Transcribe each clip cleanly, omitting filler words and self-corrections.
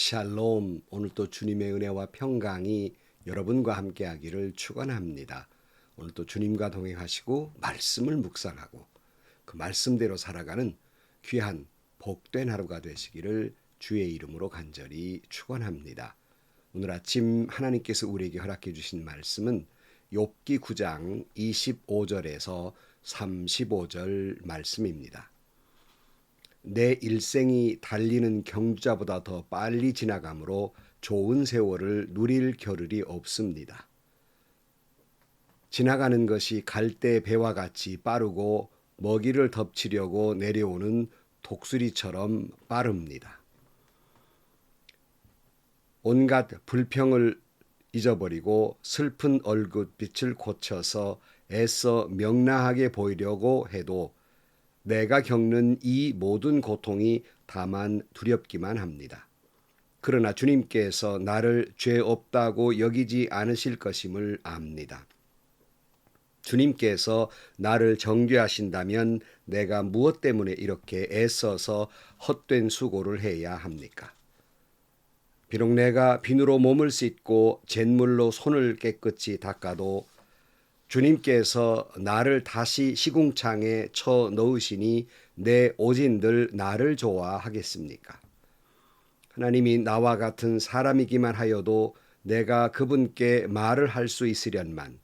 샬롬. 오늘도 주님의 은혜와 평강이 여러분과 함께하기를 축원합니다. 오늘도 주님과 동행하시고 말씀을 묵상하고 그 말씀대로 살아가는 귀한 복된 하루가 되시기를 주의 이름으로 간절히 축원합니다. 오늘 아침 하나님께서 우리에게 허락해 주신 말씀은 욥기 9장 25절에서 35절 말씀입니다. 내 일생이 달리는 경주자보다 더 빨리 지나가므로 좋은 세월을 누릴 겨를이 없습니다. 지나가는 것이 갈대 배와 같이 빠르고 먹이를 덮치려고 내려오는 독수리처럼 빠릅니다. 온갖 불평을 잊어버리고 슬픈 얼굴빛을 고쳐서 애써 명랑하게 보이려고 해도 내가 겪는 이 모든 고통이 다만 두렵기만 합니다. 그러나 주님께서 나를 죄 없다고 여기지 않으실 것임을 압니다. 주님께서 나를 정죄하신다면 내가 무엇 때문에 이렇게 애써서 헛된 수고를 해야 합니까? 비록 내가 비누로 몸을 씻고 잿물로 손을 깨끗이 닦아도 주님께서 나를 다시 시궁창에 쳐 넣으시니 내 오진들 나를 좋아하겠습니까? 하나님이 나와 같은 사람이기만 하여도 내가 그분께 말을 할 수 있으련만,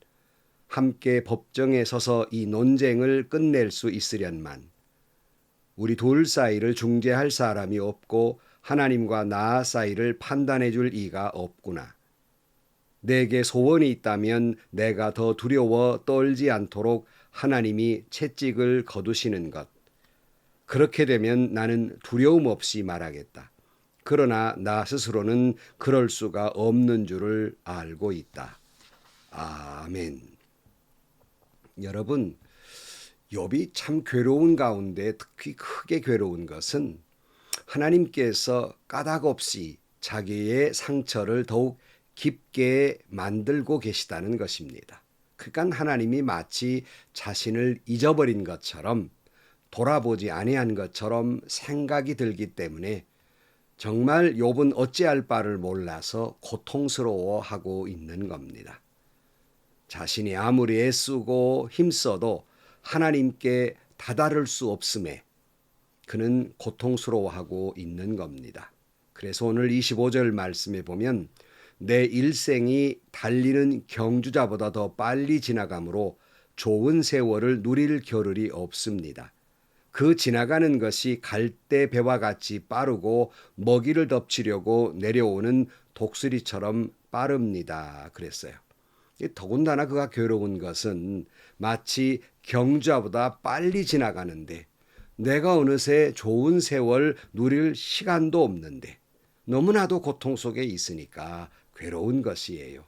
함께 법정에 서서 이 논쟁을 끝낼 수 있으련만, 우리 둘 사이를 중재할 사람이 없고 하나님과 나 사이를 판단해 줄 이가 없구나. 내게 소원이 있다면 내가 더 두려워 떨지 않도록 하나님이 채찍을 거두시는 것. 그렇게 되면 나는 두려움 없이 말하겠다. 그러나 나 스스로는 그럴 수가 없는 줄을 알고 있다. 아멘. 여러분, 욥이 참 괴로운 가운데 특히 크게 괴로운 것은 하나님께서 까닭없이 자기의 상처를 더욱 깊게 만들고 계시다는 것입니다. 그러니까 하나님이 마치 자신을 잊어버린 것처럼 돌아보지 아니한 것처럼 생각이 들기 때문에 정말 욥은 어찌할 바를 몰라서 고통스러워하고 있는 겁니다. 자신이 아무리 애쓰고 힘써도 하나님께 다다를 수 없음에 그는 고통스러워하고 있는 겁니다. 그래서 오늘 25절 말씀에 보면 내 일생이 달리는 경주자보다 더 빨리 지나가므로 좋은 세월을 누릴 겨를이 없습니다. 그 지나가는 것이 갈대 배와 같이 빠르고 먹이를 덮치려고 내려오는 독수리처럼 빠릅니다. 그랬어요. 더군다나 그가 괴로운 것은 마치 경주자보다 빨리 지나가는데 내가 어느새 좋은 세월 누릴 시간도 없는데 너무나도 고통 속에 있으니까 괴로운 것이에요.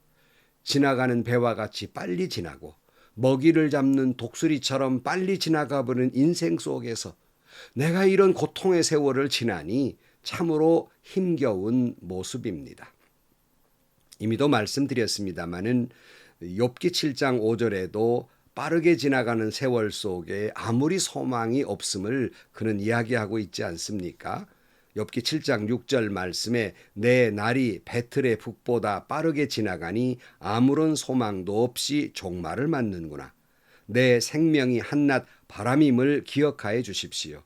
지나가는 배와 같이 빨리 지나고 먹이를 잡는 독수리처럼 빨리 지나가 버린 인생 속에서 내가 이런 고통의 세월을 지나니 참으로 힘겨운 모습입니다. 이미도 말씀드렸습니다마는 욥기 7장 5절에도 빠르게 지나가는 세월 속에 아무리 소망이 없음을 그는 이야기하고 있지 않습니까? 욥기 7장 6절 말씀에 내 날이 배틀의 북보다 빠르게 지나가니 아무런 소망도 없이 종말을 맞는구나. 내 생명이 한낱 바람임을 기억하여 주십시오.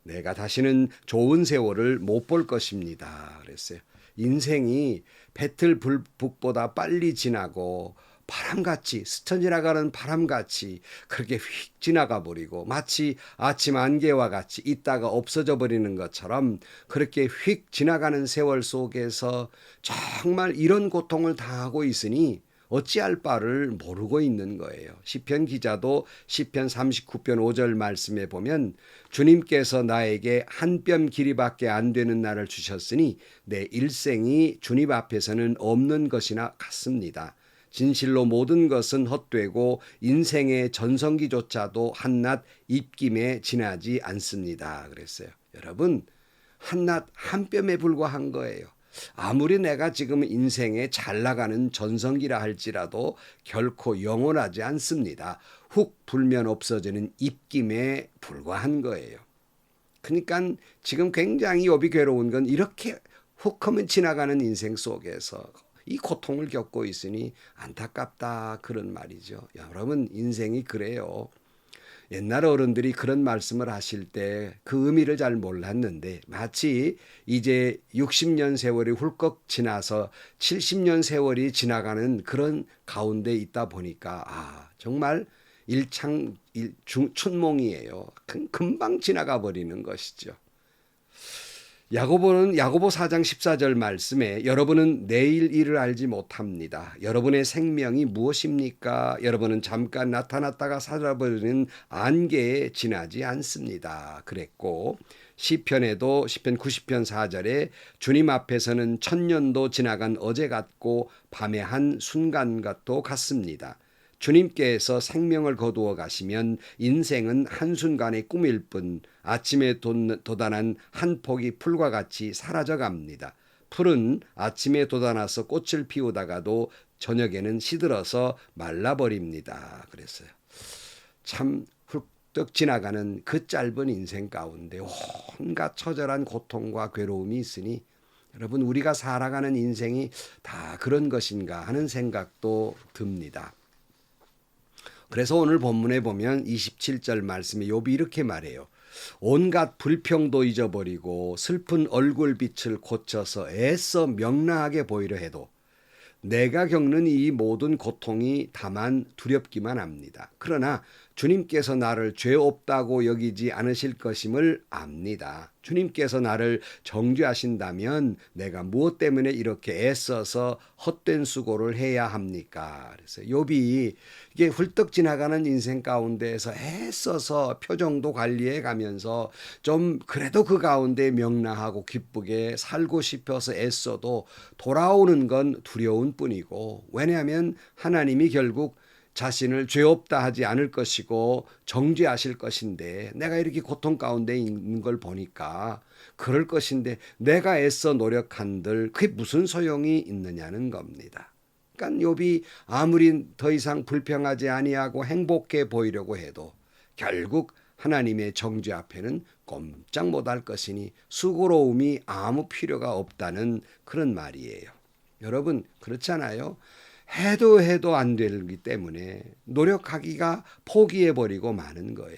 내가 다시는 좋은 세월을 못 볼 것입니다. 그랬어요. 인생이 배틀 북보다 빨리 지나고 바람같이 스쳐 지나가는 바람같이 그렇게 휙 지나가 버리고 마치 아침 안개와 같이 있다가 없어져 버리는 것처럼 그렇게 휙 지나가는 세월 속에서 정말 이런 고통을 당하고 있으니 어찌할 바를 모르고 있는 거예요. 시편 기자도 시편 39편 5절 말씀에 보면 주님께서 나에게 한 뼘 길이밖에 안 되는 날을 주셨으니 내 일생이 주님 앞에서는 없는 것이나 같습니다. 진실로 모든 것은 헛되고 인생의 전성기조차도 한낱 입김에 지나지 않습니다. 그랬어요. 여러분, 한낱 한 뼘에 불과한 거예요. 아무리 내가 지금 인생에 잘 나가는 전성기라 할지라도 결코 영원하지 않습니다. 훅 불면 없어지는 입김에 불과한 거예요. 그러니까 지금 굉장히 욥이 괴로운 건 이렇게 훅 하면 지나가는 인생 속에서 이 고통을 겪고 있으니 안타깝다 그런 말이죠. 여러분 인생이 그래요. 옛날 어른들이 그런 말씀을 하실 때 그 의미를 잘 몰랐는데 마치 이제 60년 세월이 훌컥 지나서 70년 세월이 지나가는 그런 가운데 있다 보니까 정말 춘몽이에요. 금방 지나가 버리는 것이죠. 야고보 4장 14절 말씀에 여러분은 내일 일을 알지 못합니다. 여러분의 생명이 무엇입니까? 여러분은 잠깐 나타났다가 사라버리는 안개에 지나지 않습니다. 그랬고 시편에도 시편 90편 4절에 주님 앞에서는 천년도 지나간 어제 같고 밤의 한 순간과도 같습니다. 주님께서 생명을 거두어 가시면 인생은 한순간의 꿈일 뿐 아침에 돋아난 한 폭이 풀과 같이 사라져 갑니다. 풀은 아침에 돋아나서 꽃을 피우다가도 저녁에는 시들어서 말라버립니다. 그랬어요. 참 훌쩍 지나가는 그 짧은 인생 가운데 온갖 처절한 고통과 괴로움이 있으니 여러분 우리가 살아가는 인생이 다 그런 것인가 하는 생각도 듭니다. 그래서 오늘 본문에 보면 27절 말씀에 욥이 이렇게 말해요. 온갖 불평도 잊어버리고 슬픈 얼굴빛을 고쳐서 애써 명랑하게 보이려 해도 내가 겪는 이 모든 고통이 다만 두렵기만 합니다. 그러나 주님께서 나를 죄 없다고 여기지 않으실 것임을 압니다. 주님께서 나를 정죄하신다면 내가 무엇 때문에 이렇게 애써서 헛된 수고를 해야 합니까? 그래서 욥이 이게 훌떡 지나가는 인생 가운데에서 애써서 표정도 관리해 가면서 좀 그래도 그 가운데 명랑하고 기쁘게 살고 싶어서 애써도 돌아오는 건 두려운 뿐이고 왜냐하면 하나님이 결국 자신을 죄 없다 하지 않을 것이고 정죄하실 것인데 내가 이렇게 고통 가운데 있는 걸 보니까 그럴 것인데 내가 애써 노력한들 그게 무슨 소용이 있느냐는 겁니다. 그러니까 욥이 아무리 더 이상 불평하지 아니하고 행복해 보이려고 해도 결국 하나님의 정죄 앞에는 꼼짝 못할 것이니 수고로움이 아무 필요가 없다는 그런 말이에요. 여러분 그렇잖아요. 해도 안 되기 때문에 노력하기가 포기해버리고 마는 거예요.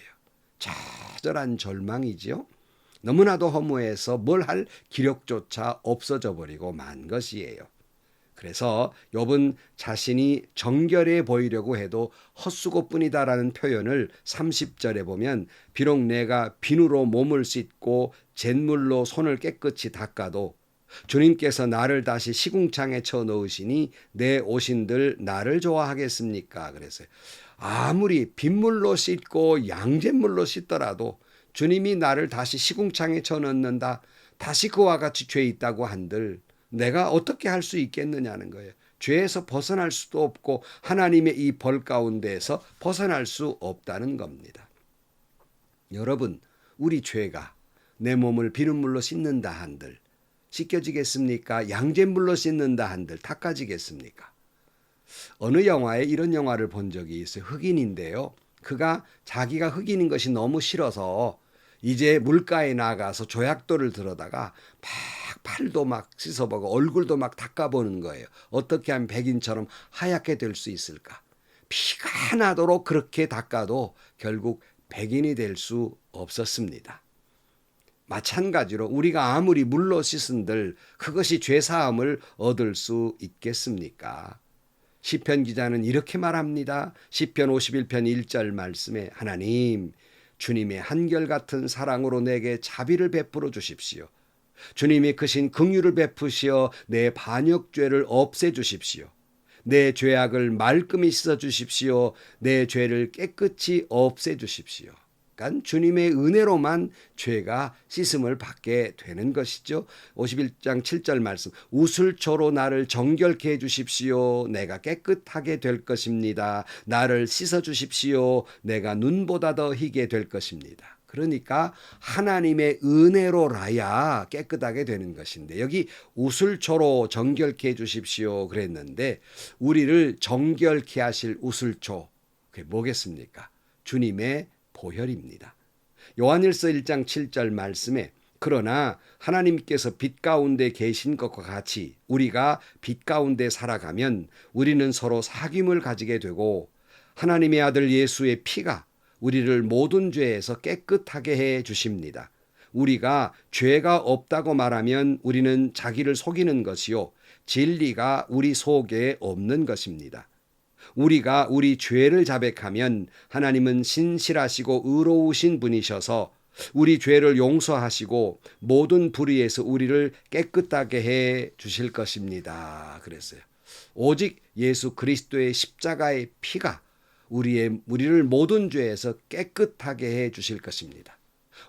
처절한 절망이지요. 너무나도 허무해서 뭘 할 기력조차 없어져 버리고 만 것이에요. 그래서 욥은 자신이 정결해 보이려고 해도 헛수고뿐이다라는 표현을 30절에 보면 비록 내가 비누로 몸을 씻고 잿물로 손을 깨끗이 닦아도 주님께서 나를 다시 시궁창에 쳐넣으시니 내 오신들 나를 좋아하겠습니까? 그랬어요. 아무리 빗물로 씻고 양잿물로 씻더라도 주님이 나를 다시 시궁창에 쳐넣는다. 다시 그와 같이 죄 있다고 한들 내가 어떻게 할 수 있겠느냐는 거예요. 죄에서 벗어날 수도 없고 하나님의 이 벌 가운데에서 벗어날 수 없다는 겁니다. 여러분 우리 죄가 내 몸을 비눗물로 씻는다 한들 씻겨지겠습니까? 양잿물로 씻는다 한들 닦아지겠습니까? 어느 영화에 이런 영화를 본 적이 있어요. 흑인인데요. 그가 자기가 흑인인 것이 너무 싫어서 이제 물가에 나가서 조약돌을 들어다가 막 팔도 막 씻어보고 얼굴도 막 닦아보는 거예요. 어떻게 하면 백인처럼 하얗게 될 수 있을까? 피가 나도록 그렇게 닦아도 결국 백인이 될 수 없었습니다. 마찬가지로 우리가 아무리 물로 씻은들 그것이 죄사함을 얻을 수 있겠습니까? 시편 기자는 이렇게 말합니다. 시편 51편 1절 말씀에 하나님 주님의 한결같은 사랑으로 내게 자비를 베풀어 주십시오. 주님이 크신 긍휼을 베푸시어 내 반역죄를 없애 주십시오. 내 죄악을 말끔히 씻어 주십시오. 내 죄를 깨끗이 없애 주십시오. 그러니까 주님의 은혜로만 죄가 씻음을 받게 되는 것이죠. 51장 7절 말씀 우슬초로 나를 정결케 해주십시오. 내가 깨끗하게 될 것입니다. 나를 씻어주십시오. 내가 눈보다 더 희게 될 것입니다. 그러니까 하나님의 은혜로라야 깨끗하게 되는 것인데 여기 우슬초로 정결케 해주십시오 그랬는데 우리를 정결케 하실 우슬초 그게 뭐겠습니까? 주님의 보혈입니다. 요한일서 1장 7절 말씀에 그러나 하나님께서 빛 가운데 계신 것과 같이 우리가 빛 가운데 살아가면 우리는 서로 사귐을 가지게 되고 하나님의 아들 예수의 피가 우리를 모든 죄에서 깨끗하게 해 주십니다. 우리가 죄가 없다고 말하면 우리는 자기를 속이는 것이요 진리가 우리 속에 없는 것입니다. 우리가 우리 죄를 자백하면 하나님은 신실하시고 의로우신 분이셔서 우리 죄를 용서하시고 모든 불의에서 우리를 깨끗하게 해 주실 것입니다. 그랬어요. 오직 예수 그리스도의 십자가의 피가 우리를 모든 죄에서 깨끗하게 해 주실 것입니다.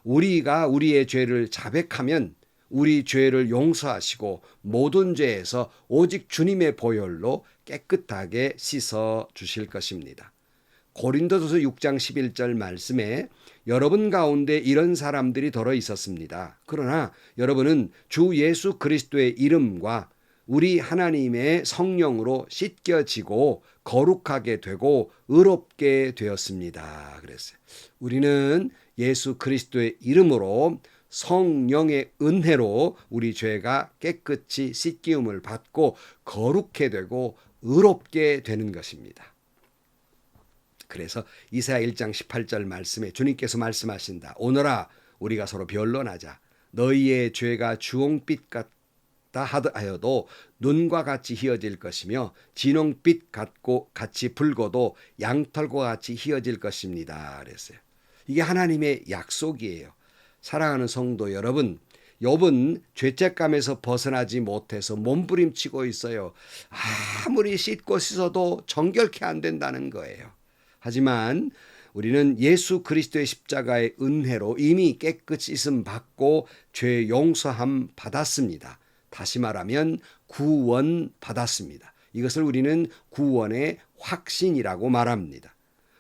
우리가 우리의 죄를 자백하면 우리 죄를 용서하시고 모든 죄에서 오직 주님의 보혈로 깨끗하게 씻어 주실 것입니다. 고린도전서 6장 11절 말씀에 여러분 가운데 이런 사람들이 더러 있었습니다. 그러나 여러분은 주 예수 그리스도의 이름과 우리 하나님의 성령으로 씻겨지고 거룩하게 되고 의롭게 되었습니다. 그랬어요. 우리는 예수 그리스도의 이름으로 성령의 은혜로 우리 죄가 깨끗이 씻기움을 받고 거룩해 되고 의롭게 되는 것입니다. 그래서 이사야 1장 18절 말씀에 주님께서 말씀하신다. 오너라 우리가 서로 변론하자. 너희의 죄가 주홍빛 같다 하여도 눈과 같이 희어질 것이며 진홍빛 같고 같이 붉어도 양털과 같이 희어질 것입니다. 그랬어요. 이게 하나님의 약속이에요. 사랑하는 성도 여러분, 욥은 죄책감에서 벗어나지 못해서 몸부림치고 있어요. 아무리 씻고 씻어도 정결케 안 된다는 거예요. 하지만 우리는 예수 그리스도의 십자가의 은혜로 이미 깨끗이 씻음 받고 죄 용서함 받았습니다. 다시 말하면 구원 받았습니다. 이것을 우리는 구원의 확신이라고 말합니다.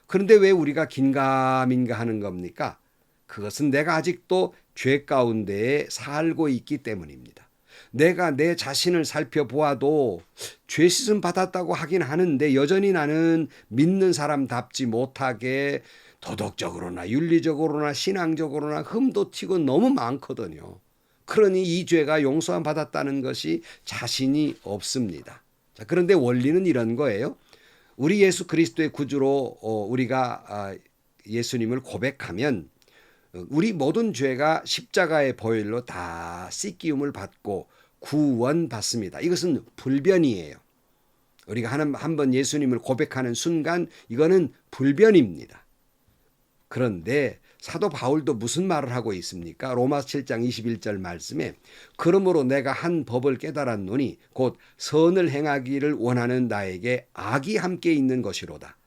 그런데 왜 우리가 긴가민가 하는 겁니까? 그것은 내가 아직도 죄 가운데에 살고 있기 때문입니다. 내가 내 자신을 살펴보아도 죄 씻음 받았다고 하긴 하는데 여전히 나는 믿는 사람답지 못하게 도덕적으로나 윤리적으로나 신앙적으로나 흠도 튀고 너무 많거든요. 그러니 이 죄가 용서함 받았다는 것이 자신이 없습니다. 자, 그런데 원리는 이런 거예요. 우리 예수 그리스도의 구주로 우리가 예수님을 고백하면 우리 모든 죄가 십자가의 보혈로 다 씻기움을 받고 구원받습니다. 이것은 불변이에요. 우리가 한번 예수님을 고백하는 순간 이거는 불변입니다. 그런데 사도 바울도 무슨 말을 하고 있습니까? 로마서 7장 21절 말씀에 그러므로 내가 한 법을 깨달았노니 곧 선을 행하기를 원하는 나에게 악이 함께 있는 것이로다.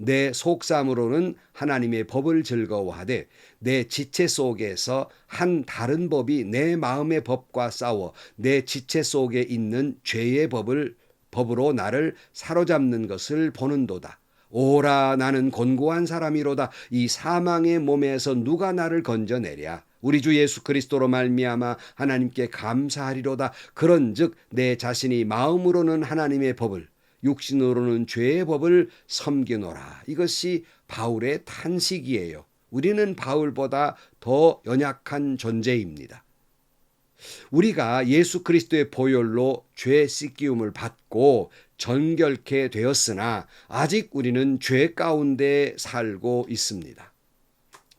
내 속삼으로는 하나님의 법을 즐거워하되 내 지체 속에서 한 다른 법이 내 마음의 법과 싸워 내 지체 속에 있는 죄의 법으로 나를 사로잡는 것을 보는도다. 오라 나는 곤고한 사람이로다. 이 사망의 몸에서 누가 나를 건져내랴. 우리 주 예수 그리스도로 말미암아 하나님께 감사하리로다. 그런즉 내 자신이 마음으로는 하나님의 법을 육신으로는 죄의 법을 섬기노라. 이것이 바울의 탄식이에요. 우리는 바울보다 더 연약한 존재입니다. 우리가 예수 그리스도의 보혈로 죄 씻기움을 받고 정결케 되었으나 아직 우리는 죄 가운데 살고 있습니다.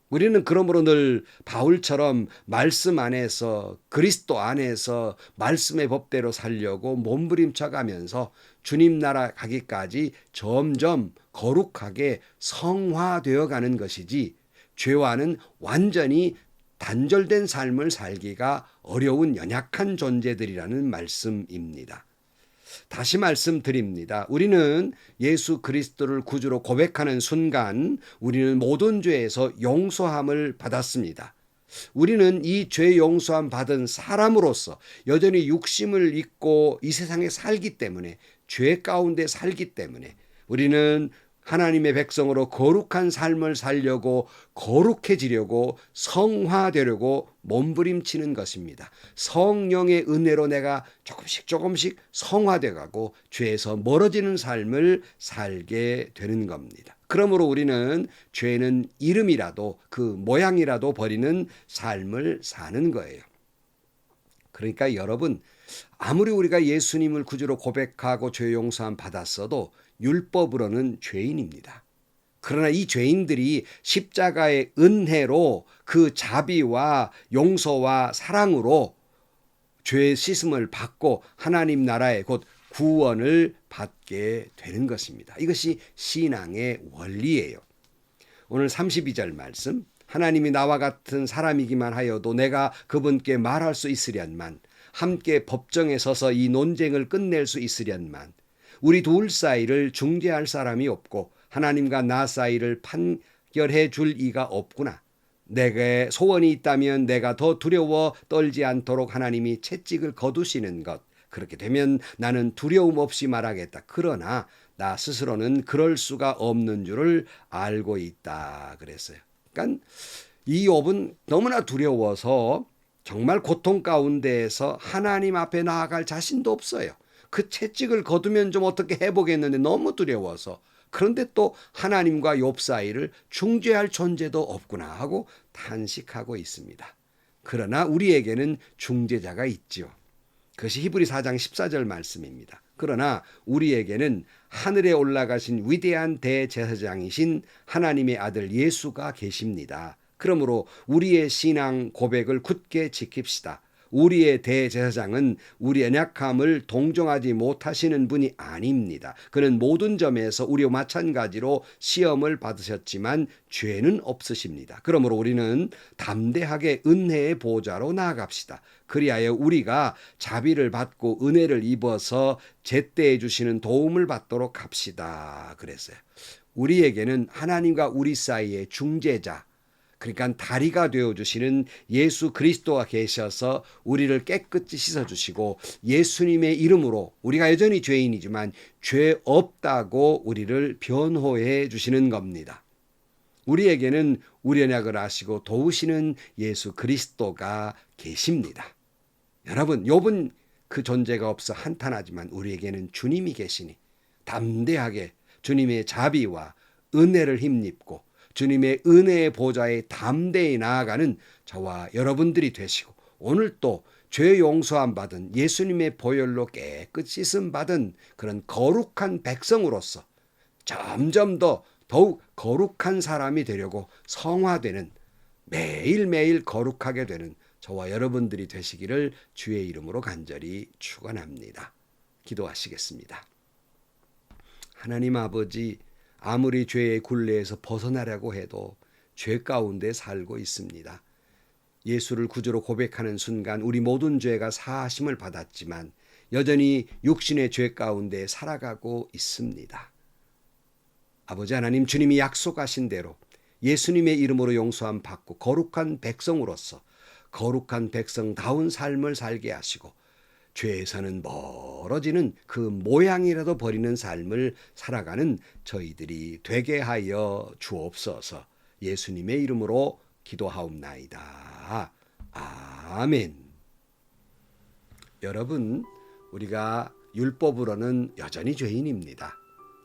우리는 그러므로 늘 바울처럼 말씀 안에서 그리스도 안에서 말씀의 법대로 살려고 몸부림쳐 가면서 주님 나라 가기까지 점점 거룩하게 성화되어 가는 것이지 죄와는 완전히 단절된 삶을 살기가 어려운 연약한 존재들이라는 말씀입니다. 다시 말씀드립니다. 우리는 예수 그리스도를 구주로 고백하는 순간 우리는 모든 죄에서 용서함을 받았습니다. 우리는 이 죄 용서함 받은 사람으로서 여전히 육심을 입고 이 세상에 살기 때문에 죄 가운데 살기 때문에 우리는 하나님의 백성으로 거룩한 삶을 살려고 거룩해지려고 성화되려고 몸부림치는 것입니다. 성령의 은혜로 내가 조금씩 성화돼 가고 죄에서 멀어지는 삶을 살게 되는 겁니다. 그러므로 우리는 죄는 이름이라도 그 모양이라도 버리는 삶을 사는 거예요. 그러니까 여러분, 아무리 우리가 예수님을 구주로 고백하고 죄 용서함 받았어도 율법으로는 죄인입니다. 그러나 이 죄인들이 십자가의 은혜로 그 자비와 용서와 사랑으로 죄의 씻음을 받고 하나님 나라의 곧 구원을 받게 되는 것입니다. 이것이 신앙의 원리예요. 오늘 32절 말씀, 하나님이 나와 같은 사람이기만 하여도 내가 그분께 말할 수 있으련만, 함께 법정에 서서 이 논쟁을 끝낼 수 있으련만, 우리 둘 사이를 중재할 사람이 없고 하나님과 나 사이를 판결해 줄 이가 없구나. 내게 소원이 있다면 내가 더 두려워 떨지 않도록 하나님이 채찍을 거두시는 것. 그렇게 되면 나는 두려움 없이 말하겠다. 그러나 나 스스로는 그럴 수가 없는 줄을 알고 있다. 그랬어요. 그러니까 이 욥은 너무나 두려워서 정말 고통 가운데에서 하나님 앞에 나아갈 자신도 없어요. 그 채찍을 거두면 좀 어떻게 해보겠는데 너무 두려워서. 그런데 또 하나님과 욥 사이를 중재할 존재도 없구나 하고 탄식하고 있습니다. 그러나 우리에게는 중재자가 있지요. 그것이 히브리 4장 14절 말씀입니다. 그러나 우리에게는 하늘에 올라가신 위대한 대제사장이신 하나님의 아들 예수가 계십니다. 그러므로 우리의 신앙 고백을 굳게 지킵시다. 우리의 대제사장은 우리의 연약함을 동정하지 못하시는 분이 아닙니다. 그는 모든 점에서 우리와 마찬가지로 시험을 받으셨지만 죄는 없으십니다. 그러므로 우리는 담대하게 은혜의 보좌로 나아갑시다. 그리하여 우리가 자비를 받고 은혜를 입어서 제때해 주시는 도움을 받도록 합시다. 그랬어요. 우리에게는 하나님과 우리 사이의 중재자, 그러니까 다리가 되어주시는 예수 그리스도가 계셔서 우리를 깨끗이 씻어주시고 예수님의 이름으로 우리가 여전히 죄인이지만 죄 없다고 우리를 변호해 주시는 겁니다. 우리에게는 우리 언약을 아시고 도우시는 예수 그리스도가 계십니다. 여러분, 욥은 그 존재가 없어 한탄하지만 우리에게는 주님이 계시니 담대하게 주님의 자비와 은혜를 힘입고 주님의 은혜의 보좌에 담대히 나아가는 저와 여러분들이 되시고 오늘 또 죄 용서함 받은 예수님의 보혈로 깨끗이 씻음 받은 그런 거룩한 백성으로서 점점 더 더욱 거룩한 사람이 되려고 성화되는 매일매일 거룩하게 되는 저와 여러분들이 되시기를 주의 이름으로 간절히 축원합니다. 기도하시겠습니다. 하나님 아버지, 아무리 죄의 굴레에서 벗어나려고 해도 죄 가운데 살고 있습니다. 예수를 구주로 고백하는 순간 우리 모든 죄가 사하심을 받았지만 여전히 육신의 죄 가운데 살아가고 있습니다. 아버지 하나님, 주님이 약속하신 대로 예수님의 이름으로 용서함 받고 거룩한 백성으로서 거룩한 백성다운 삶을 살게 하시고 죄에서는 멀어지는 그 모양이라도 버리는 삶을 살아가는 저희들이 되게 하여 주옵소서. 예수님의 이름으로 기도하옵나이다. 아멘. 여러분, 우리가 율법으로는 여전히 죄인입니다.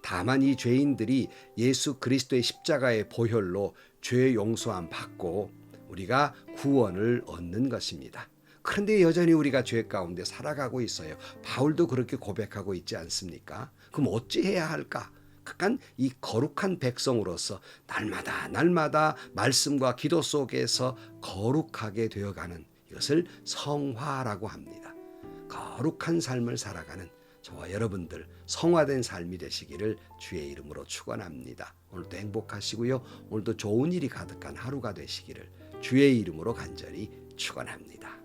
다만 이 죄인들이 예수 그리스도의 십자가의 보혈로 죄 용서함 받고 우리가 구원을 얻는 것입니다. 그런데 여전히 우리가 죄 가운데 살아가고 있어요. 바울도 그렇게 고백하고 있지 않습니까? 그럼 어찌해야 할까? 약간 이 거룩한 백성으로서 날마다 말씀과 기도 속에서 거룩하게 되어가는 이것을 성화라고 합니다. 거룩한 삶을 살아가는 저와 여러분들 성화된 삶이 되시기를 주의 이름으로 축원합니다. 오늘도 행복하시고요. 오늘도 좋은 일이 가득한 하루가 되시기를 주의 이름으로 간절히 축원합니다.